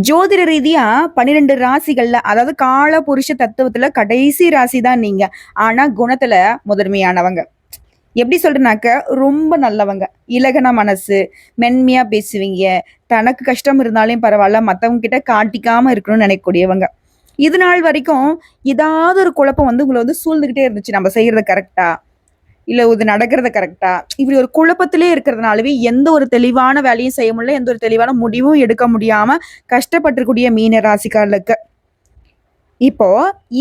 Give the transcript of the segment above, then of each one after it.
ஜோதிட ரீதியா 12 ராசிகள்ல, அதாவது கால புருஷ தத்துவத்துல கடைசி ராசி தான் நீங்க. ஆனா குணத்துல முதன்மையானவங்க. எப்படி சொல்றேனாக்க, ரொம்ப நல்லவங்க. இலகுன மனசு, மென்மையா பேசுவீங்க. தனக்கு கஷ்டம் இருந்தாலும் பரவால்ல, மத்தவங்க கிட்ட காட்டிக்காம இருக்கணும்னு நினைக்கக்கூடியவங்க. இது நாள் வரைக்கும் ஏதாவது ஒரு குழப்பம் வந்து உங்கள வந்து சூழ்ந்துகிட்டே இருந்துச்சு. நம்ம செய்யறது கரெக்ட்டா? இல்ல இது நடக்கிறது கரெக்ட்டா? இப்படி ஒரு குழப்பத்திலே இருக்கிறதுனாலவே எந்த ஒரு தெளிவான வேலையும் செய்ய முடியல. எந்த ஒரு தெளிவான முடிவும் எடுக்க முடியாம கஷ்டப்பட்டுறக்கூடிய மீன ராசிக்காரர்களுக்கு, இப்போ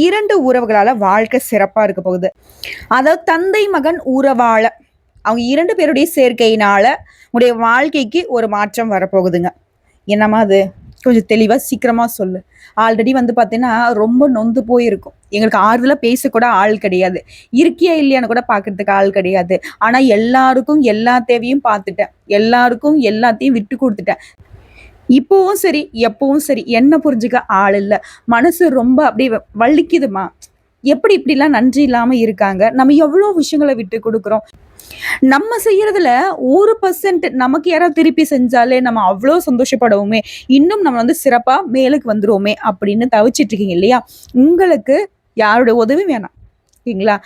2 உறவுகளால வாழ்க்கை சிறப்பா இருக்க போகுது. அதாவது தந்தை, மகன் உறவால, அவங்க 2 பேருடைய சேர்க்கையினால உங்களுடைய வாழ்க்கைக்கு ஒரு மாற்றம் வரப்போகுதுங்க. என்னம்மா அது? கொஞ்சம் தெளிவா சீக்கிரமா சொல்லு. ஆல்ரெடி வந்து பார்த்தீங்கன்னா, ரொம்ப நொந்து போயிருக்கும். எங்களுக்கு ஆறுதலா பேசக்கூட ஆள் கிடையாது. இருக்கியா இல்லையான்னு கூட பார்க்கறதுக்கு ஆள் கிடையாது. ஆனா எல்லாருக்கும் எல்லா தேவையும் பார்த்துட்டேன். எல்லாருக்கும் எல்லாத்தையும் விட்டு குடுத்துட்டேன். இப்பவும் சரி, எப்பவும் சரி, என்ன புரிஞ்சுக்க ஆள் இல்ல. மனசு ரொம்ப அப்படியே வலிக்குதும்மா. எப்படி இப்படிலாம் நன்றி இல்லாம இருக்காங்க? நம்ம எவ்வளோ விஷயங்கள விட்டு குடுக்குறோம். நம்ம செய்யறதுல 1% நமக்கு யாராவது திருப்பி செஞ்சாலே நம்ம அவ்ளோ சந்தோஷப்படுவோமே! இன்னும் நம்ம வந்து சிறப்பா மேலுக்கு வந்துருவோமே! அப்படின்னு தவிச்சிட்டு இருக்கீங்க இல்லையா? உங்களுக்கு யாருடைய உதவியும் வேணாம். ஓகேங்களா?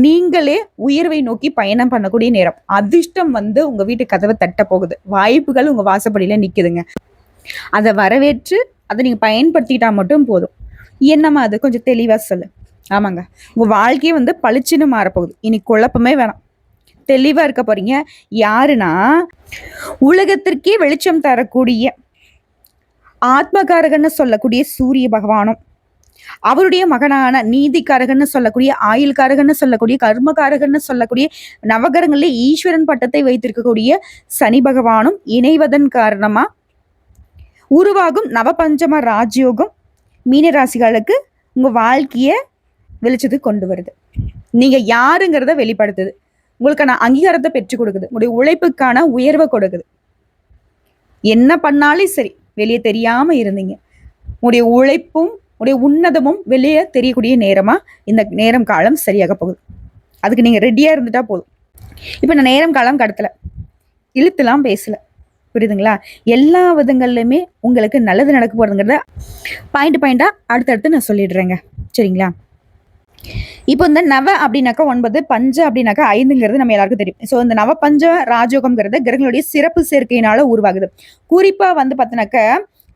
நீங்களே உயர்வை நோக்கி பயணம் பண்ணக்கூடிய நேரம். அதிர்ஷ்டம் வந்து உங்க வீட்டு கதவ தட்ட போகுது. வாய்ப்புகள் உங்க வாசப்படியில நிக்குதுங்க. அத வரவேற்று, அத நீங்க பயன்படுத்திக்கிட்டா மட்டும் போதும். என்னம்மா அது? கொஞ்சம் தெளிவா சொல்லு. ஆமாங்க. உங்க வாழ்க்கையே வந்து பளிச்சுன்னு மாறப்போகுது. இனி குழப்பமே வேணாம். தெளிவா இருக்க போறீங்க. யாருன்னா, உலகத்திற்கே வெளிச்சம் தரக்கூடிய ஆத்மகாரகன்னு சொல்லக்கூடிய சூரிய பகவானும், அவருடைய மகனான நீதிக்காரகன்னு சொல்லக்கூடிய, ஆயுள்காரகன்னு சொல்லக்கூடிய, கர்மகாரகன்னு சொல்லக்கூடிய, நவகிரகங்களிலே ஈஸ்வரன் பட்டத்தை வைத்திருக்கக்கூடிய சனி பகவானும் இணைவதன் காரணமா உருவாகும் நவபஞ்சம ராஜயோகம் மீனராசிகளுக்கு உங்க வாழ்க்கைய வெளிச்சத்துக்கு கொண்டு வருது. நீங்க யாருங்கிறத வெளிப்படுத்துது. உங்களுக்கான அங்கீகாரத்தை பெற்றுக் கொடுக்குது. உங்களுடைய உழைப்புக்கான உயர்வை கொடுக்குது. என்ன பண்ணாலும் சரி, வெளியே தெரியாம இருந்தீங்க. உங்களுடைய உழைப்பும், உங்களுடைய உன்னதமும் வெளியே தெரியக்கூடிய நேரமா இந்த நேரம் காலம் சரியாக போகுது. அதுக்கு நீங்க ரெடியா இருந்துட்டா போதும். இப்ப நான் நேரம் காலம் கடத்தல. இழுத்துலாம் பேசல. புரியுதுங்களா? எல்லா விதங்கள்லயுமே உங்களுக்கு நல்லது நடக்க போறதுங்கிறத பாயிண்டா அடுத்தடுத்து நான் சொல்லிடுறேங்க. சரிங்களா? இப்போ இந்த நவ அப்படின்னாக்கா 9, பஞ்ச அப்படின்னாக்கா 5ங்கிறது நம்ம எல்லாருக்கும் தெரியும். ஸோ இந்த நவ பஞ்ச ராஜயோகம்ங்கிறது கிரகங்களுடைய சிறப்பு சேர்க்கையினால உருவாகுது. குறிப்பா வந்து பார்த்தீங்கன்னாக்க,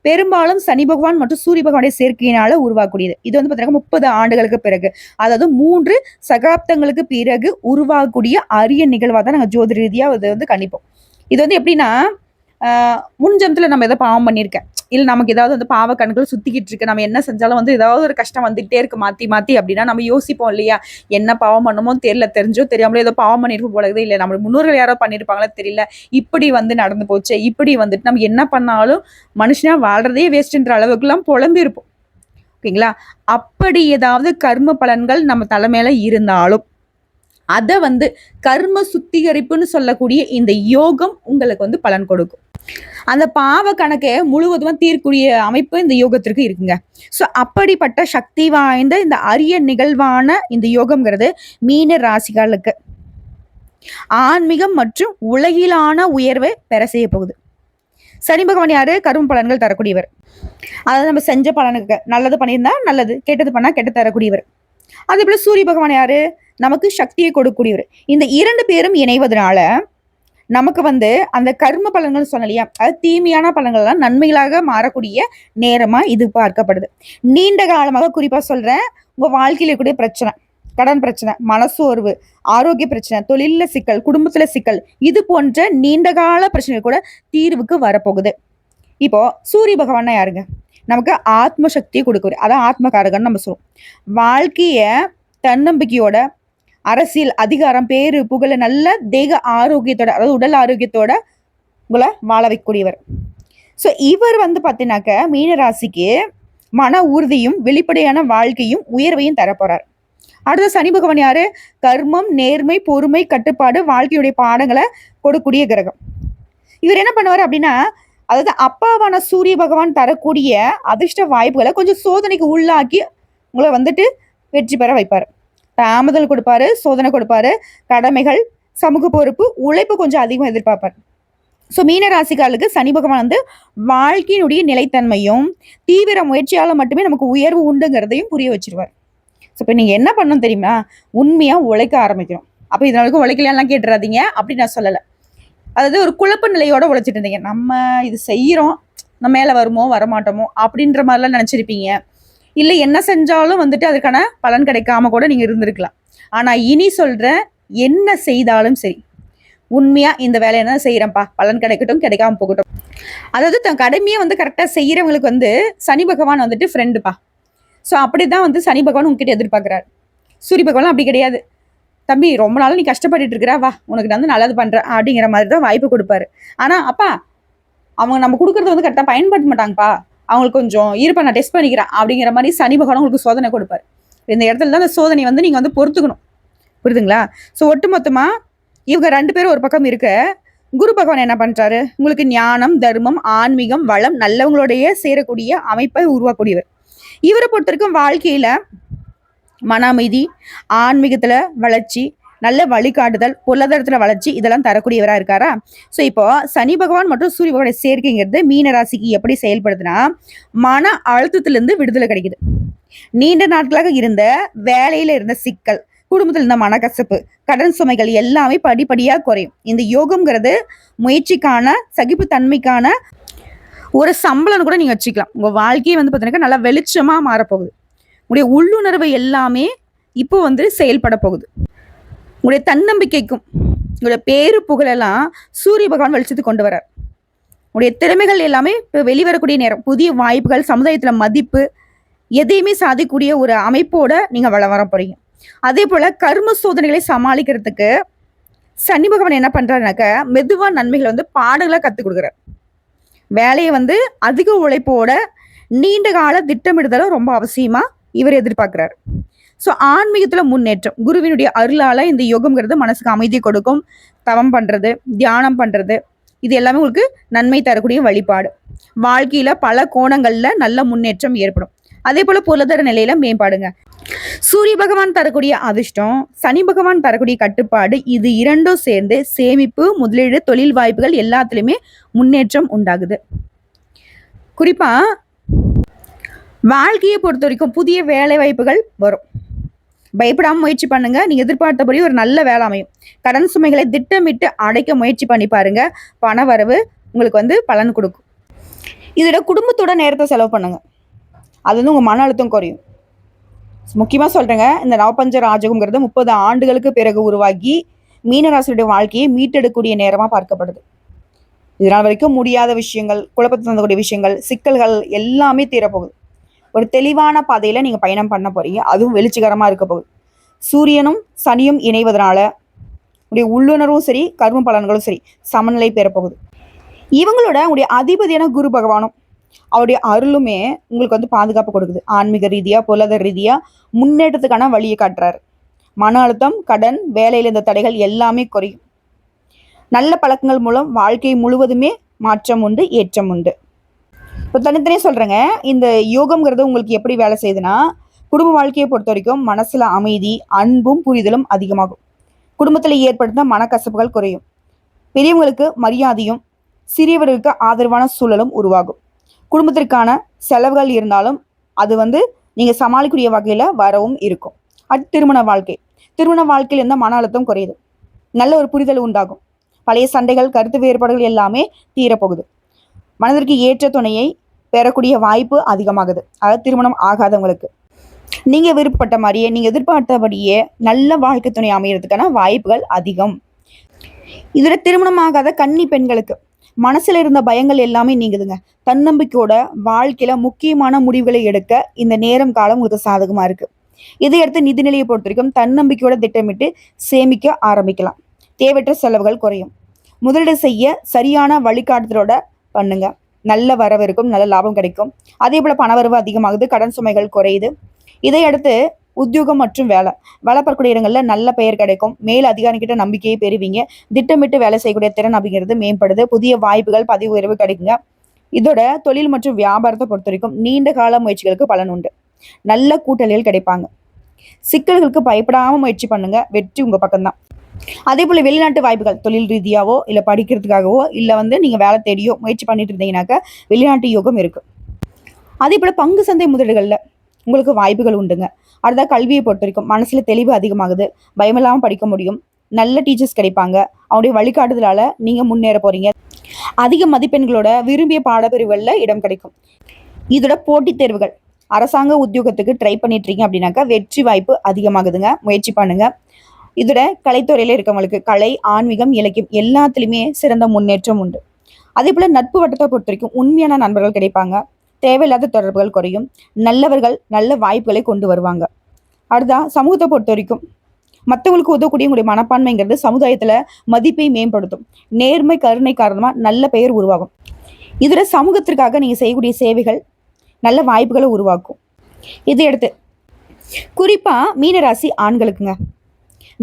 பெரும்பாலும் சனி பகவான் மற்றும் சூரிய பகவானுடைய சேர்க்கையினால உருவாகக்கூடியது. இது வந்து பார்த்தீங்கன்னா 30 ஆண்டுகளுக்கு பிறகு, அதாவது 3 சகாப்தங்களுக்கு பிறகு உருவாகக்கூடிய அரிய நிகழ்வா தான் நாங்க ஜோதிட ரீதியா இத வந்து கணிப்போம். இது வந்து எப்படின்னா, முன் ஜென்மத்துல நம்ம ஏதோ பாவம் பண்ணியிருக்கேன். இல்ல நமக்கு ஏதாவது வந்து பாவ கணக்குல சுத்திக்கிட்டு இருக்கு. நம்ம என்ன செஞ்சாலும் வந்து ஏதாவது ஒரு கஷ்டம் வந்துகிட்டே இருக்கு மாத்தி மாத்தி அப்படின்னா நம்ம யோசிப்போம் இல்லையா? என்ன பாவம் பண்ணமோ தெரியல. தெரிஞ்சோ தெரியாமலோ ஏதோ பாவம் பண்ணிருப்போம் போல இருக்குது. இல்ல நம்ம முன்னோர்கள் யாரோ பண்ணியிருப்பாங்களோ தெரியல. இப்படி வந்து நடந்து போச்சு. இப்படி வந்துட்டு நம்ம என்ன பண்ணாலும் மனுஷனா வாழ்றதே வேஸ்ட்ன்ற அளவுக்குலாம் புலம்பி இருப்போம். ஓகேங்களா? அப்படி ஏதாவது கர்ம பலன்கள் நம்ம தலைமையில இருந்தாலும் அத வந்து கர்ம சுத்திகரிப்புன்னு சொல்லக்கூடிய இந்த யோகம் உங்களுக்கு வந்து பலன் கொடுக்கும். அந்த பாவ கணக்கை முழுவதுமா தீர்க்கூடிய அமைப்பு இந்த யோகத்திற்கு இருக்குங்க. ஸோ அப்படிப்பட்ட சக்தி வாய்ந்த இந்த அரிய நிகழ்வான இந்த யோகம்ங்கிறது மீன ராசிகளுக்கு ஆன்மீகம் மற்றும் உலகிலான உயர்வை பெற செய்ய போகுது. சனி பகவான் யாரு? கர்ம பலன்கள் தரக்கூடியவர். அதாவது நம்ம செஞ்ச பலனுக்கு நல்லது பண்ணியிருந்தா நல்லது, கெட்டது பண்ணா கெட்ட தரக்கூடியவர். அதே போல சூரிய பகவான் யாரு? நமக்கு சக்தியை கொடுக்கக்கூடியவர். இந்த 2 பேரும் இணைவதனால நமக்கு வந்து அந்த கர்ம பலன்கள் சொன்ன இல்லையா? அது தீமையான பலன்கள்லாம் நன்மைகளாக மாறக்கூடிய நேரமா இது பார்க்கப்படுது. நீண்ட காலமாக குறிப்பா சொல்றேன், உங்க வாழ்க்கையில இருக்கக்கூடிய பிரச்சனை, கடன் பிரச்சனை, மனசோர்வு, ஆரோக்கிய பிரச்சனை, தொழில்ல சிக்கல், குடும்பத்துல சிக்கல், இது போன்ற நீண்ட கால பிரச்சனை கூட தீர்வுக்கு வரப்போகுது. இப்போ சூரிய பகவான்னா யாருங்க? நமக்கு ஆத்ம சக்தியை கொடுக்கக்கூடிய, அதான் ஆத்மகாரகன்னு நம்ம சொல்லுவோம். வாழ்க்கைய தன்னம்பிக்கையோட, அரசியல், அதிகாரம், பேரு, புகழ, நல்ல தேக ஆரோக்கியத்தோட, அதாவது உடல் ஆரோக்கியத்தோட உங்களை வாழ வைக்கக்கூடியவர். ஸோ இவர் வந்து பார்த்தீங்கன்னாக்க மீனராசிக்கு மன உறுதியும், வெளிப்படையான வாழ்க்கையும், உயர்வையும் தரப்போறார். அடுத்த சனி பகவான் யாரு? கர்மம், நேர்மை, பொறுமை, கட்டுப்பாடு, வாழ்க்கையுடைய பாடங்களை கொடுக்கக்கூடிய கிரகம். இவர் என்ன பண்ணுவார் அப்படின்னா, அதாவது அப்பாவான சூரிய பகவான் தரக்கூடிய அதிர்ஷ்ட வாய்ப்புகளை கொஞ்சம் சோதனைக்கு உள்ளாக்கி உங்களை வந்துட்டு வெற்றி பெற வைப்பார். தாமதம் கொடுப்பாரு, சோதனை கொடுப்பாரு, கடமைகள், சமூக பொறுப்பு, உழைப்பு கொஞ்சம் அதிகமாக எதிர்பார்ப்பார். ஸோ மீன ராசிக்காரர்களுக்கு சனி பகவான் வந்து வாழ்க்கையினுடைய நிலைத்தன்மையும் தீவிர முயற்சியால் மட்டுமே நமக்கு உயர்வு உண்டுங்கிறதையும் புரிய வச்சிருவார். ஸோ இப்போ நீங்கள் என்ன பண்ணணும் தெரியுமா? உண்மையாக உழைக்க ஆரம்பிக்கணும். அப்போ இதனால உழைக்கலாம்லாம் கேட்டுறாதீங்க, அப்படி நான் சொல்லலை. அதாவது ஒரு குழப்ப நிலையோட உழைச்சிட்டு இருந்தீங்க. நம்ம இது செய்கிறோம், நம்ம மேலே வருமோ வரமாட்டோமோ அப்படின்ற மாதிரிலாம் நினச்சிருப்பீங்க. இல்லை என்ன செஞ்சாலும் வந்துட்டு அதுக்கான பலன் கிடைக்காம கூட நீங்கள் இருந்திருக்கலாம். ஆனால் இனி சொல்கிறேன், என்ன செய்தாலும் சரி உண்மையாக இந்த வேலையை என்ன செய்கிறேன்ப்பா, பலன் கிடைக்கட்டும் கிடைக்காம போகட்டும். அதாவது தன் கடமையை வந்து கரெக்டாக செய்கிறவங்களுக்கு வந்து சனி பகவான் வந்துட்டு ஃப்ரெண்டுப்பா. ஸோ அப்படி தான் வந்து சனி பகவான் உங்ககிட்ட எதிர்பார்க்குறாரு. சூரிய பகவான் அப்படி கிடையாது. தம்பி ரொம்ப நாள் நீ கஷ்டப்பட்டுட்டு இருக்கிறா, வா உனக்கு நான் வந்து நல்லது பண்ணுறேன் அப்படிங்கிற மாதிரி தான் வாய்ப்பு கொடுப்பாரு. ஆனால் அப்பா அவங்க நம்ம கொடுக்குறத வந்து கரெக்டாக பயன்படுத்த மாட்டாங்கப்பா, அவங்களுக்கு கொஞ்சம் இருப்பா நான் டெஸ்ட் பண்ணிக்கிறேன் அப்படிங்கிற மாதிரி சனி பகவான் உங்களுக்கு சோதனை கொடுப்பாரு. இந்த இடத்துல தான் அந்த சோதனை வந்து நீங்கள் வந்து பொறுத்துக்கணும். புரியுதுங்களா? ஸோ ஒட்டுமொத்தமாக இவங்க 2 பேரும் ஒரு பக்கம் இருக்க, குரு பகவான் என்ன பண்ணுறாரு? உங்களுக்கு ஞானம், தர்மம், ஆன்மீகம், வளம் நல்லவங்களுடைய சேரக்கூடிய அமைப்பை உருவாக்கக்கூடியவர். இவரை பொறுத்த வரைக்கும் வாழ்க்கையில் மன அமைதி, ஆன்மீகத்தில் வளர்ச்சி, நல்ல வழிகாட்டுதல், பொருளாதாரத்தில் வளர்ச்சி இதெல்லாம் தரக்கூடியவராக இருக்காரா? ஸோ இப்போ சனி பகவான் மற்றும் சூரிய பகவானுடைய சேர்க்கைங்கிறது மீன ராசிக்கு எப்படி செயல்படுதுன்னா, மன அழுத்தத்திலிருந்து விடுதலை கிடைக்குது. நீண்ட நாட்களாக இருந்த வேலையில இருந்த சிக்கல், குடும்பத்தில் இருந்த மனக்கசப்பு, கடன் சுமைகள் எல்லாமே படிப்படியாக குறையும். இந்த யோகம்ங்கிறது முயற்சிக்கான, சகிப்புத்தன்மைக்கான ஒரு சம்பளம்னு கூட நீங்கள் வச்சுக்கலாம். உங்கள் வாழ்க்கையை வந்து பார்த்தீங்கன்னா நல்லா வெளிச்சமாக மாறப்போகுது. உங்களுடைய உள்ளுணர்வு எல்லாமே இப்போ வந்து செயல்பட போகுது. உங்களுடைய தன்னம்பிக்கைக்கும் உங்களுடைய பேரு புகழெல்லாம் சூரிய பகவான் வெளிச்சத்துக்கு கொண்டு வரார். உங்களுடைய திறமைகள் எல்லாமே இப்போ வெளிவரக்கூடிய நேரம். புதிய வாய்ப்புகள், சமுதாயத்தில் மதிப்பு, எதையுமே சாதிக்கக்கூடிய ஒரு அமைப்போட நீங்கள் வர போறீங்க. அதே போல கர்ம சோதனைகளை சமாளிக்கிறதுக்கு சனி பகவான் என்ன பண்றாருனாக்க, மெதுவா நன்மைகளை வந்து பாடங்களை கற்றுக் கொடுக்குறார். வேலையை வந்து அதிக உழைப்போட நீண்ட கால திட்டமிடுதலும் ரொம்ப அவசியமா இவர் எதிர்பார்க்கிறார். ஸோ ஆன்மீகத்தில் முன்னேற்றம், குருவினுடைய அருளால் இந்த யோகம்ங்கிறது மனசுக்கு அமைதி கொடுக்கும். தவம் பண்ணுறது, தியானம் பண்ணுறது, இது எல்லாமே உங்களுக்கு நன்மை தரக்கூடிய வழிபாடு. வாழ்க்கையில் பல கோணங்களில் நல்ல முன்னேற்றம் ஏற்படும். அதே போல் பொருளாதார நிலையில மேம்பாடுங்க. சூரிய பகவான் தரக்கூடிய அதிர்ஷ்டம், சனி பகவான் தரக்கூடிய கட்டுப்பாடு, இது இரண்டும் சேர்ந்து சேமிப்பு, முதலீடு, தொழில் வாய்ப்புகள் எல்லாத்துலேயுமே முன்னேற்றம் உண்டாகுது. குறிப்பா வாழ்க்கையை பொறுத்த வரைக்கும் புதிய வேலை வாய்ப்புகள் வரும். பயப்படாமல் முயற்சி பண்ணுங்க. நீங்க எதிர்பார்த்தபடி ஒரு நல்ல வேலை அமையும். கடன் சுமைகளை திட்டமிட்டு அடைக்க முயற்சி பண்ணி பாருங்க. பண வரவு உங்களுக்கு வந்து பலன் கொடுக்கும். இதோட குடும்பத்தோட நேரத்தை செலவு பண்ணுங்க. அது வந்து உங்க மன அழுத்தம் குறையும். முக்கியமாக சொல்றேங்க, இந்த நவபஞ்ச ராஜகம்ங்கிறது 30 ஆண்டுகளுக்கு பிறகு உருவாகி மீனராசியுடைய வாழ்க்கையை மீட்டெடுக்கக்கூடிய நேரமா பார்க்கப்படுது. இதனால் வரைக்கும் முடியாத விஷயங்கள், குழப்பத்தை தந்தக்கூடிய விஷயங்கள், சிக்கல்கள் எல்லாமே தீரப்போகுது. ஒரு தெளிவான பாதையில நீங்க பயணம் பண்ண போறீங்க. அதுவும் வெளிச்சகரமா இருக்க போகுது. சூரியனும் சனியும் இணைவதனால உடைய உள்ளுணர்வும் சரி, கர்ம பலன்களும் சரி சமநிலை பெறப்போகுது. இவங்களோட உடைய அதிபதியான குரு பகவானும் அவருடைய அருளுமே உங்களுக்கு வந்து பாதுகாப்பு கொடுக்குது. ஆன்மீக ரீதியா, பொருளாதார ரீதியா முன்னேற்றத்துக்கான வழியை காட்டுறாரு. மன அழுத்தம், கடன், வேலையில இந்த தடைகள் எல்லாமே குறையும். நல்ல பழக்கங்கள் மூலம் வாழ்க்கை முழுவதுமே மாற்றம் உண்டு, ஏற்றம் உண்டு. இப்போ தனித்தனியே சொல்கிறேங்க, இந்த யோகம்ங்கிறது உங்களுக்கு எப்படி வேலை செய்யுதுன்னா, குடும்ப வாழ்க்கையை பொறுத்த வரைக்கும் மனசில் அமைதி, அன்பும் புரிதலும் அதிகமாகும். குடும்பத்தில் ஏற்படுத்த மனக்கசப்புகள் குறையும். பெரியவங்களுக்கு மரியாதையும், சிறியவர்களுக்கு ஆதரவான சூழலும் உருவாகும். குடும்பத்திற்கான செலவுகள் இருந்தாலும் அது வந்து நீங்கள் சமாளிக்கக்கூடிய வகையில் வரவும் இருக்கும். அடுத்து திருமண வாழ்க்கையில் இருந்த மன அழுத்தம் குறையுது. நல்ல ஒரு புரிதல் உண்டாகும். பழைய சண்டைகள், கருத்து வேறுபாடுகள் எல்லாமே தீரப்போகுது. மனதிற்கு ஏற்ற துணையை பெறக்கூடிய வாய்ப்பு அதிகமாகுது. அதாவது திருமணம் ஆகாதவங்களுக்கு நீங்க விருப்பப்பட்ட மாதிரியே, நீங்க எதிர்பார்த்தபடியே நல்ல வாழ்க்கை துணை அமையறதுக்கான வாய்ப்புகள் அதிகம். இதுல திருமணம் ஆகாத கன்னி பெண்களுக்கு மனசுல இருந்த பயங்கள் எல்லாமே நீங்குதுங்க. தன்னம்பிக்கையோட வாழ்க்கையில முக்கியமான முடிவுகளை எடுக்க இந்த நேரம் காலம் உங்களுக்கு சாதகமா இருக்கு. இதையடுத்து நிதிநிலையை பொறுத்த வரைக்கும் தன்னம்பிக்கையோட திட்டமிட்டு சேமிக்க ஆரம்பிக்கலாம். தேவையற்ற செலவுகள் குறையும். முதலீடு செய்ய சரியான வழிகாட்டுதலோட பண்ணுங்க. நல்ல வரவு இருக்கும், நல்ல லாபம் கிடைக்கும். அதே போல பணவரவு அதிகமாகுது, கடன் சுமைகள் குறையுது. இதையடுத்து உத்தியோகம் மற்றும் வேலை பார்க்கக்கூடிய இடங்கள்ல நல்ல பெயர் கிடைக்கும். மேல் அதிகாரிகிட்ட நம்பிக்கையை பெறுவீங்க. திட்டமிட்டு வேலை செய்யக்கூடிய திறன் அப்படிங்கிறது மேம்படுது. புதிய வாய்ப்புகள், பதவி உயர்வு கிடைக்குங்க. இதோட தொழில் மற்றும் வியாபாரத்தை பொறுத்த வரைக்கும் நீண்ட கால முயற்சிகளுக்கு பலன் உண்டு. நல்ல கூட்டணிகள் கிடைப்பாங்க. சிக்கல்களுக்கு பயப்படாம முயற்சி பண்ணுங்க. வெற்றி உங்க பக்கம்தான். அதே போல் வெளிநாட்டு வாய்ப்புகள் தொழில் ரீதியாவோ இல்லை படிக்கிறதுக்காகவோ இல்லை நீங்கள் வேலை தேடியோ முயற்சி பண்ணிட்டு இருந்தீங்கன்னாக்கா வெளிநாட்டு யோகம் இருக்குது. அதே போல் பங்கு சந்தை முதலீடுகளில் உங்களுக்கு வாய்ப்புகள் உண்டுங்க. அடுத்த கல்வியை பொறுத்த வரைக்கும் மனசில் தெளிவு அதிகமாகுது, பயமில்லாமல் படிக்க முடியும், நல்ல டீச்சர்ஸ் கிடைப்பாங்க, அவருடைய வழிகாட்டுதலால் நீங்கள் முன்னேற போகிறீங்க. அதிக மதிப்பெண்களோட விரும்பிய பாடப்பிரிவுகளில் இடம் கிடைக்கும். இதோட போட்டித் தேர்வுகள் அரசாங்க உத்தியோகத்துக்கு ட்ரை பண்ணிட்டுருக்கீங்க அப்படின்னாக்கா வெற்றி வாய்ப்பு அதிகமாகுதுங்க, முயற்சி பண்ணுங்கள். இதோட கலைத்துறையில் இருக்கவங்களுக்கு கலை, ஆன்மீகம், இலக்கியம் எல்லாத்துலேயுமே சிறந்த முன்னேற்றம் உண்டு. அதே போல் நட்பு வட்டத்தை பொறுத்த வரைக்கும் உண்மையான நண்பர்கள் கிடைப்பாங்க, தேவையில்லாத தொடர்புகள் குறையும், நல்லவர்கள் நல்ல வாய்ப்புகளை கொண்டு வருவாங்க. அடுத்தா சமூகத்தை பொறுத்த வரைக்கும் மற்றவங்களுக்கு உதவக்கூடிய உங்களுடைய மனப்பான்மைங்கிறது சமுதாயத்தில் மதிப்பை மேம்படுத்தும். நேர்மை, கருணை காரணமாக நல்ல பெயர் உருவாகும். இதில் சமூகத்திற்காக நீங்கள் செய்யக்கூடிய சேவைகள் நல்ல வாய்ப்புகளை உருவாக்கும். இதையடுத்து குறிப்பாக மீனராசி ஆண்களுக்குங்க,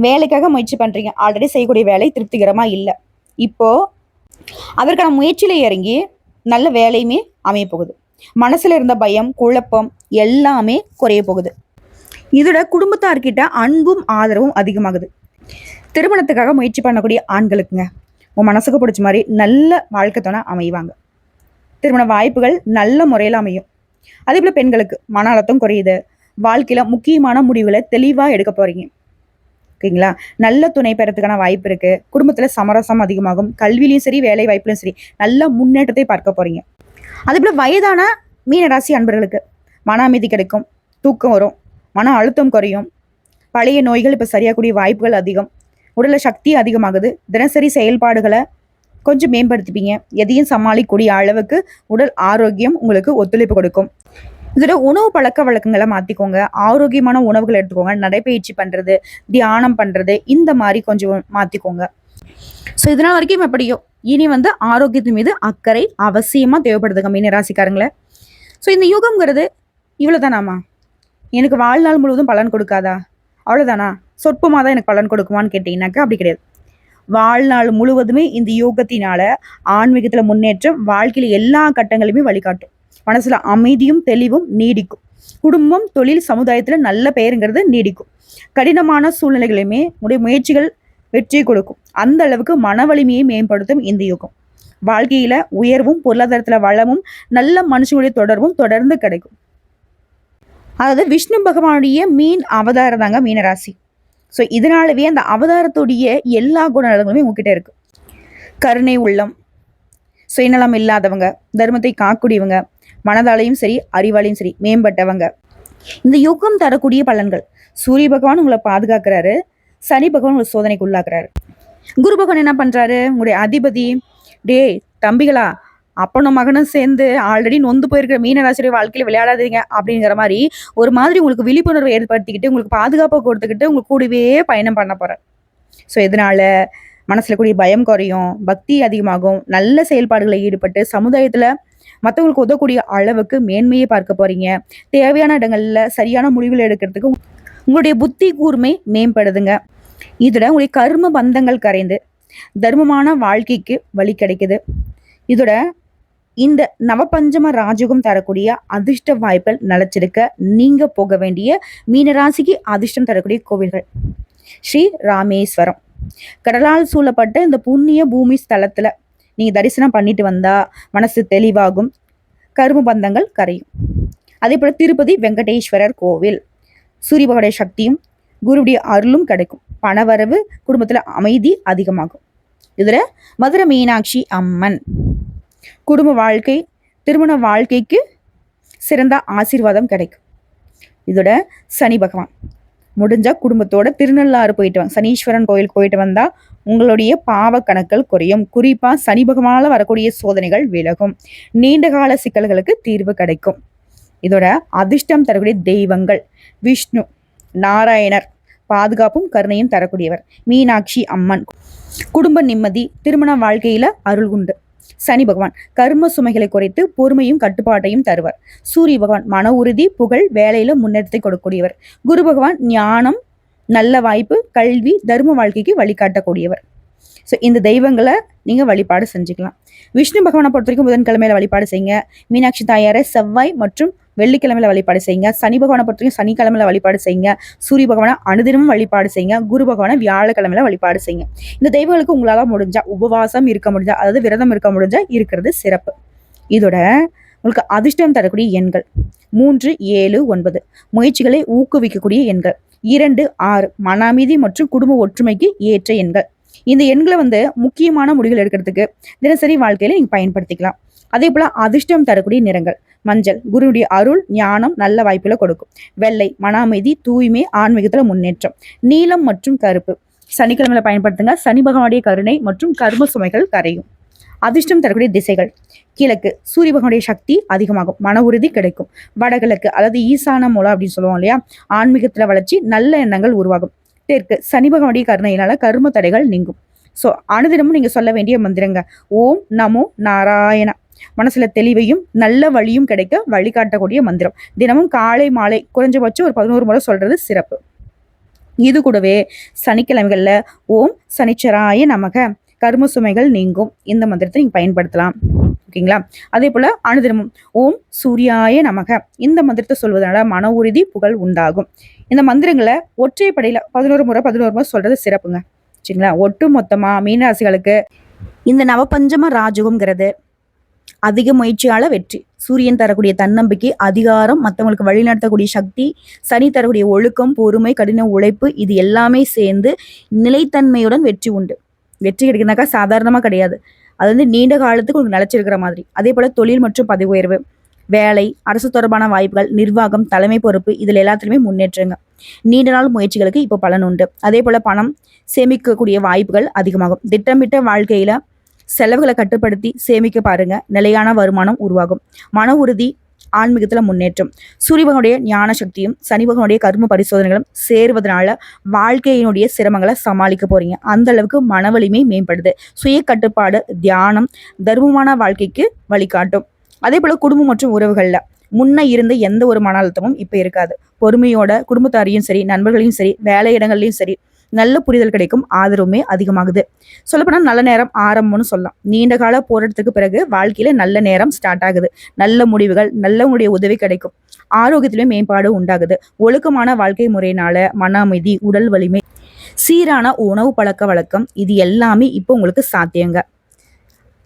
வேலைக்காக முயற்சி பண்ணுறீங்க, ஆல்ரெடி செய்யக்கூடிய வேலை திருப்திகரமாக இல்லை, இப்போது அதற்கான முயற்சியில் இறங்கி நல்ல வேலையுமே அமைய போகுது. மனசில் இருந்த பயம், குழப்பம் எல்லாமே குறைய போகுது. இதோட குடும்பத்தார்கிட்ட அன்பும் ஆதரவும் அதிகமாகுது. திருமணத்துக்காக முயற்சி பண்ணக்கூடிய ஆண்களுக்குங்க, உன் மனசுக்கு பிடிச்ச மாதிரி நல்ல வாழ்க்கை துணை அமைவாங்க. திருமண வாய்ப்புகள் நல்ல முறையில் அமையும். அதே போல் பெண்களுக்கு மன அழுத்தம் குறையுது, வாழ்க்கையில் முக்கியமான முடிவுகளை தெளிவாக எடுக்க போகிறீங்க. ஓகேங்களா? நல்ல துணை பெறத்துக்கான வாய்ப்பு இருக்குது. குடும்பத்தில் சமரசம் அதிகமாகும். கல்வியிலையும் சரி, வேலை வாய்ப்புலையும் சரி நல்ல முன்னேற்றத்தை பார்க்க போகிறீங்க. அதே போல் வயதான மீனராசி அன்பர்களுக்கு மன அமைதி கிடைக்கும், தூக்கம் வரும், மன அழுத்தம் குறையும், பழைய நோய்கள் இப்போ சரியாகக்கூடிய வாய்ப்புகள் அதிகம், உடலில் சக்தி அதிகமாகுது, தினசரி செயல்பாடுகளை கொஞ்சம் மேம்படுத்திப்பீங்க, எதையும் சமாளிக்கக்கூடிய அளவுக்கு உடல் ஆரோக்கியம் உங்களுக்கு ஒத்துழைப்பு கொடுக்கும். இதோட உணவு பழக்க வழக்கங்களை மாற்றிக்கோங்க, ஆரோக்கியமான உணவுகளை எடுத்துக்கோங்க, நடைப்பயிற்சி பண்ணுறது, தியானம் பண்ணுறது, இந்த மாதிரி கொஞ்சம் மாற்றிக்கோங்க. ஸோ இதனால் வரைக்கும் எப்படியோ இனி ஆரோக்கியத்தின் மீது அக்கறை அவசியமாக தேவைப்படுதுங்க மீனராசிக்காரங்களை. ஸோ இந்த யுகம்ங்கிறது இவ்வளோதானாமா, எனக்கு வாழ்நாள் முழுவதும் பலன் கொடுக்காதா, அவ்வளோதானா, சொற்பமாக தான் எனக்கு பலன் கொடுக்குமான்னு கேட்டிங்கனாக்கா அப்படி கிடையாது. வாழ்நாள் முழுவதுமே இந்த யோகத்தினால ஆன்மீகத்தில் முன்னேற்றம், வாழ்க்கையில் எல்லா கட்டங்களுமே வழிகாட்டும், மனசில் அமைதியும் தெளிவும் நீடிக்கும், குடும்பம், தொழில், சமுதாயத்தில் நல்ல பெயருங்கிறது நீடிக்கும், கடினமான சூழ்நிலைகளையுமே உடைய முயற்சிகள் வெற்றி கொடுக்கும், அந்த அளவுக்கு மன வலிமையை மேம்படுத்தும் இந்த யுகம். வாழ்க்கையில் உயர்வும், பொருளாதாரத்தில் வளமும், நல்ல மனுஷனுடைய தொடர்பும் தொடர்ந்து கிடைக்கும். அதாவது விஷ்ணு பகவானுடைய மீன் அவதாரம் தாங்க மீனராசி. ஸோ இதனாலவே அந்த அவதாரத்துடைய எல்லா குணநலங்களுமே உங்ககிட்ட இருக்கு. கருணை உள்ளம், சுயநலம் இல்லாதவங்க, தர்மத்தை காக்கக்கூடியவங்க, மனதாலையும் சரி அறிவாலையும் சரி மேம்பட்டவங்க. இந்த யுகம் தரக்கூடிய பலன்கள், சூரிய பகவான் உங்களை பாதுகாக்கிறாரு, சனி பகவான் உங்களை சோதனைக்கு உள்ளாக்குறாரு, குரு பகவான் என்ன பண்றாரு, உங்களுடைய அதிபதி, டே தம்பிகளா அப்பனும் மகனும் சேர்ந்து ஆல்ரெடி நொந்து போயிருக்கிற மீனராசிரிய வாழ்க்கையில் விளையாடாதீங்க அப்படிங்கிற மாதிரி ஒரு மாதிரி உங்களுக்கு விழிப்புணர்வை ஏற்படுத்திக்கிட்டு, உங்களுக்கு பாதுகாப்பை கொடுத்துக்கிட்டு உங்களுக்கு கூடவே பயணம் பண்ண போகிறேன். ஸோ இதனால மனசில் கூடிய பயம் குறையும், பக்தி அதிகமாகும், நல்ல செயல்பாடுகளை ஈடுபட்டு சமுதாயத்தில் மற்றவங்களுக்கு உதவக்கூடிய அளவுக்கு மேன்மையை பார்க்க போறீங்க. தேவையான இடங்களில் சரியான முடிவுகள் எடுக்கிறதுக்கு உங்களுடைய புத்தி கூர்மை மேம்படுதுங்க. இதோட உங்களுடைய கர்ம பந்தங்கள் கரைந்து தர்மமான வாழ்க்கைக்கு வழி கிடைக்குது. இதோட இந்த நவபஞ்சம ராஜுகம் தரக்கூடிய அதிர்ஷ்ட வாய்ப்புகள் நிலச்சிருக்க நீங்க போக வேண்டிய மீனராசிக்கு அதிர்ஷ்டம் தரக்கூடிய கோவில்கள் ஸ்ரீ ராமேஸ்வரம். கடலால் சூழப்பட்ட இந்த புண்ணிய பூமி ஸ்தலத்துல நீங்க தரிசனம் பண்ணிட்டு வந்தா மனசு தெளிவாகும், கரும பந்தங்கள் கரையும். அதே போல திருப்பதி வெங்கடேஸ்வரர் கோவில், சூரிய பகவானுடைய சக்தியும் குருவுடைய அருளும் கிடைக்கும், பணவரவு, குடும்பத்துல அமைதி அதிகமாகும். இதுல மதுரை மீனாட்சி அம்மன், குடும்ப வாழ்க்கை, திருமண வாழ்க்கைக்கு சிறந்த ஆசீர்வாதம் கிடைக்கும். இதோட சனி பகவான், முடிஞ்சா குடும்பத்தோட திருநள்ளாறு போயிட்டு வாங்க, சனீஸ்வரன் கோயில் போயிட்டு வந்தா உங்களுடைய பாவ கணக்கள் குறையும். குறிப்பா சனி பகவானால வரக்கூடிய சோதனைகள் விலகும், நீண்ட கால சிக்கல்களுக்கு தீர்வு கிடைக்கும். இதோட அதிர்ஷ்டம் தரக்கூடிய தெய்வங்கள் விஷ்ணு, நாராயணர், பாதுகாப்பும் கருணையும் தரக்கூடியவர், மீனாட்சி அம்மன், குடும்ப நிம்மதி, திருமண வாழ்க்கையில அருள் உண்டு. சனி பகவான் கர்ம சுமைகளை குறைத்து பொறுமையும் கட்டுப்பாட்டையும் தருவார். சூரிய பகவான் மன உறுதி, புகழ், வேலையில முன்னேற்றத்தை கொடுக்கக்கூடியவர். குரு பகவான் ஞானம், நல்ல வாய்ப்பு, கல்வி, தர்ம வாழ்க்கைக்கு வழிகாட்டக்கூடியவர். ஸோ இந்த தெய்வங்களை நீங்க வழிபாடு செஞ்சுக்கலாம். விஷ்ணு பகவானை பொறுத்த வரைக்கும் புதன்கிழமையில வழிபாடு செய்யுங்க. மீனாட்சி தாயாரை செவ்வாய் மற்றும் வெள்ளிக்கிழமையில வழிபாடு செய்யுங்க. சனி பகவானை பொறுத்த வரைக்கும் சனிக்கிழமையில வழிபாடு செய்யுங்க. சூரிய பகவானை அனுதினமும் வழிபாடு செய்யுங்க. குரு பகவானை வியாழக்கிழமையில வழிபாடு செய்யுங்க. இந்த தெய்வங்களுக்கு உங்களால முடிஞ்சா உபவாசம் இருக்க முடிஞ்சா, அதாவது விரதம் இருக்க முடிஞ்சா இருக்கிறது சிறப்பு. இதோட உங்களுக்கு அதிர்ஷ்டம் தரக்கூடிய எண்கள் 3, 7, 9. முயற்சிகளை ஊக்குவிக்கக்கூடிய எண்கள் 2, 6. மன அமைதி மற்றும் குடும்ப ஒற்றுமைக்கு ஏற்ற எண்கள். இந்த எண்களை முக்கியமான முடிவுகள் எடுக்கிறதுக்கு தினசரி வாழ்க்கையில நீங்க பயன்படுத்திக்கலாம். அதே போல அதிர்ஷ்டம் தரக்கூடிய நிறங்கள் மஞ்சள், குருவுடைய அருள், ஞானம், நல்ல வாய்ப்புகளை கொடுக்கும். வெள்ளை, மன அமைதி, தூய்மை, ஆன்மீகத்துல முன்னேற்றம். நீலம் மற்றும் கருப்பு சனிக்கிழமையில பயன்படுத்துங்க. சனி பகவானுடைய கருணை மற்றும் கர்ம சுமைகள் கரையும். அதிர்ஷ்டம் தரக்கூடிய திசைகள் கிழக்கு, சூரிய பகவானுடைய சக்தி அதிகமாகும், மன உறுதி கிடைக்கும். வடகிழக்கு, அதாவது ஈசான மூலம் அப்படின்னு சொல்லுவோம் இல்லையா, ஆன்மீகத்துல வளர்ச்சி, நல்ல எண்ணங்கள் உருவாகும். தெற்கு, சனி பகவானுடைய கருணையினால கர்ம தடைகள் நீங்கும். ஸோ அனுதினமும் நீங்க சொல்ல வேண்டிய மந்திரங்க ஓம் நமோ நாராயண. மனசுல தெளிவையும் நல்ல வழியும் கிடைக்க வழிகாட்டக்கூடிய மந்திரம். தினமும் காலை மாலை குறைஞ்சபட்சம் ஒரு 11 முறை சொல்றது சிறப்பு. இது கூடவே சனிக்கிழமைகள்ல ஓம் சனிச்சராய நமக, கர்ம சுமைகள் நீங்கும், இந்த மந்திரத்தை நீங்க பயன்படுத்தலாம். ஓகேங்களா? அதே போல அனுதினமும் ஓம் சூர்யாய நமக, இந்த மந்திரத்தை சொல்வதனால மன உறுதி, புகழ் உண்டாகும். இந்த மந்திரங்களை ஒற்றைப்படையில 11 முறை சொல்றது சிறப்புங்க. சரிங்களா? ஒட்டு மொத்தமா மீனராசிகளுக்கு இந்த நவபஞ்சம ராஜுகம்ங்கிறது அதிக முயற்சியால வெற்றி, சூரியன் தரக்கூடிய தன்னம்பிக்கை, அதிகாரம், மற்றவங்களுக்கு வழிநடத்தக்கூடிய சக்தி, சனி தரக்கூடிய ஒழுக்கம், பொறுமை, கடின உழைப்பு, இது எல்லாமே சேர்ந்து நிலைத்தன்மையுடன் வெற்றி உண்டு. வெற்றி கிடைக்குனாக்கா சாதாரணமா கிடையாது. அது நீண்ட காலத்துக்கு உங்களுக்கு நிலைச்சிருக்கிற மாதிரி. அதே போல தொழில் மற்றும் பதவி உயர்வு, வேலை, அரசு தொடர்பான வாய்ப்புகள், நிர்வாகம், தலைமை பொறுப்பு, இதுல எல்லாத்துலயுமே முன்னேற்றங்க. நீண்ட நாள் முயற்சிகளுக்கு இப்போ பலன் உண்டு. அதே போல பணம் சேமிக்கக்கூடிய வாய்ப்புகள் அதிகமாகும். திட்டமிட்ட வாழ்க்கையில செலவுகளை கட்டுப்படுத்தி சேமிக்க பாருங்க, நிலையான வருமானம் உருவாகும். மன உறுதி, ஆன்மீகத்துல முன்னேற்றம். சூரிய பகவானுடைய ஞான சக்தியும் சனி பகவானுடைய கர்ம பரிசோதனைகளும் சேருவதனால வாழ்க்கையினுடைய சிரமங்களை சமாளிக்க போறீங்க. அந்த அளவுக்கு மன வலிமை மேம்படுது. சுய கட்டுப்பாடு, தியானம், தர்மமான வாழ்க்கைக்கு வழிகாட்டும். அதே போல குடும்பம் மற்றும் உறவுகள்ல முன்ன இருந்த எந்த ஒரு மன அழுத்தமும் இப்ப இருக்காது. பொறுமையோட குடும்பத்தாரையும் சரி, நண்பர்களையும் சரி, வேலை இடங்கள்லையும் சரி நல்ல புரிதல் கிடைக்கும், ஆதரவுமே அதிகமாகுது. சொல்லப்போனா நல்ல நேரம் ஆரம்பம்னு சொல்லலாம். நீண்ட கால போராட்டத்துக்கு பிறகு வாழ்க்கையில நல்ல நேரம் ஸ்டார்ட் ஆகுது. நல்ல முடிவுகள், நல்லவங்களுடைய உதவி கிடைக்கும். ஆரோக்கியத்திலும் மேம்பாடு உண்டாகுது. ஒழுக்கமான வாழ்க்கை முறையினால மன அமைதி, உடல் வலிமை, சீரான உணவு பழக்க வழக்கம், இது எல்லாமே இப்போ உங்களுக்கு சாத்தியங்க.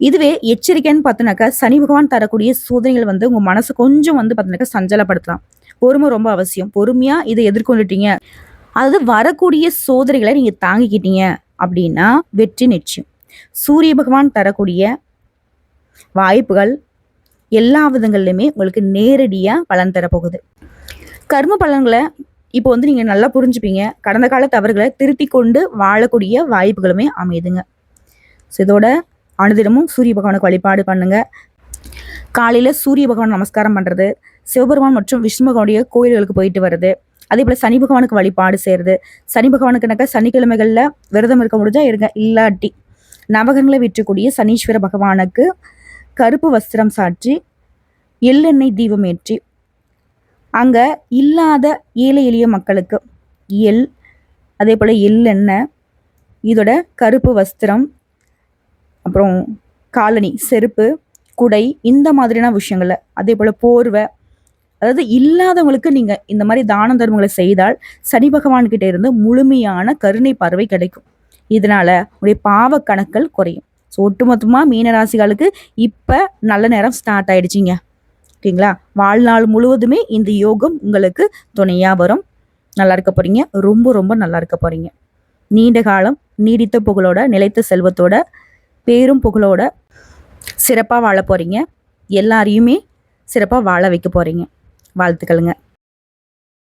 இதுவே எச்சரிக்கைன்னு பார்த்தோன்னாக்கா சனி பகவான் தரக்கூடிய சோதனைகள் உங்க மனசு கொஞ்சம் பார்த்தோன்னாக்கா சஞ்சலப்படுத்தலாம். பொறுமை ரொம்ப அவசியம். பொறுமையா இதை எதிர்கொண்டுட்டீங்க, அதாவது வரக்கூடிய சோதனைகளை நீங்க தாங்கிக்கிட்டீங்க அப்படின்னா வெற்றி நிச்சயம். சூரிய பகவான் தரக்கூடிய வாய்ப்புகள் எல்லா விதங்கள்லையுமே உங்களுக்கு நேரடியா பலன் தரப்போகுது. கர்ம பலன்களை இப்போ நீங்க நல்லா புரிஞ்சுப்பீங்க. கடந்த கால தவறுகளை திருத்தி கொண்டு வாழக்கூடிய வாய்ப்புகளுமே அமையுதுங்க. ஸோ இதோட அனுதினமும் சூரிய பகவானுக்கு வழிபாடு பண்ணுங்க. காலையில சூரிய பகவான் நமஸ்காரம் பண்றது, சிவபெருமான் மற்றும் விஷ்ணு பகவானுடைய கோயில்களுக்கு போயிட்டு வருது. அதே போல சனி பகவானுக்கு வழிபாடு செய்யறது. சனி பகவானுக்குனாக்கா சனிக்கிழமைகள்ல விரதம் இருக்க முடிஞ்சா இருங்க, இல்லாட்டி நவகங்களை விற்றக்கூடிய சனீஸ்வர பகவானுக்கு கருப்பு வஸ்திரம் சாற்றி எள்ளெண்ணெய் தீபம் ஏற்றி அங்க இல்லாத ஏழை எளிய மக்களுக்கு எள், அதே போல எள்ளெண்ணெய், இதோட கருப்பு வஸ்திரம், அப்புறம் காலணி, செருப்பு, குடை, இந்த மாதிரியான விஷயங்கள்ல, அதே போல போர்வை, அதாவது இல்லாதவங்களுக்கு நீங்க இந்த மாதிரி தான தர்மங்களை செய்தால் சனி பகவான் கிட்ட இருந்து முழுமையான கருணை பார்வை கிடைக்கும். இதனால உடைய பாவ கணக்கள் குறையும். ஸோ ஒட்டுமொத்தமா மீனராசிகளுக்கு இப்ப நல்ல நேரம் ஸ்டார்ட் ஆயிடுச்சிங்க. ஓகேங்களா? வாழ்நாள் முழுவதுமே இந்த யோகம் உங்களுக்கு துணையா வரும். நல்லா இருக்க போறீங்க. ரொம்ப ரொம்ப நல்லா இருக்க போறீங்க. நீண்ட காலம் நீடித்த புகழோட, நிலைத்த செல்வத்தோட, பேரும் புகழோட சிறப்பாக வாழ போறீங்க. எல்லாரையுமே சிறப்பாக வாழ வைக்க போறீங்க. வாழ்த்துக்களுங்க.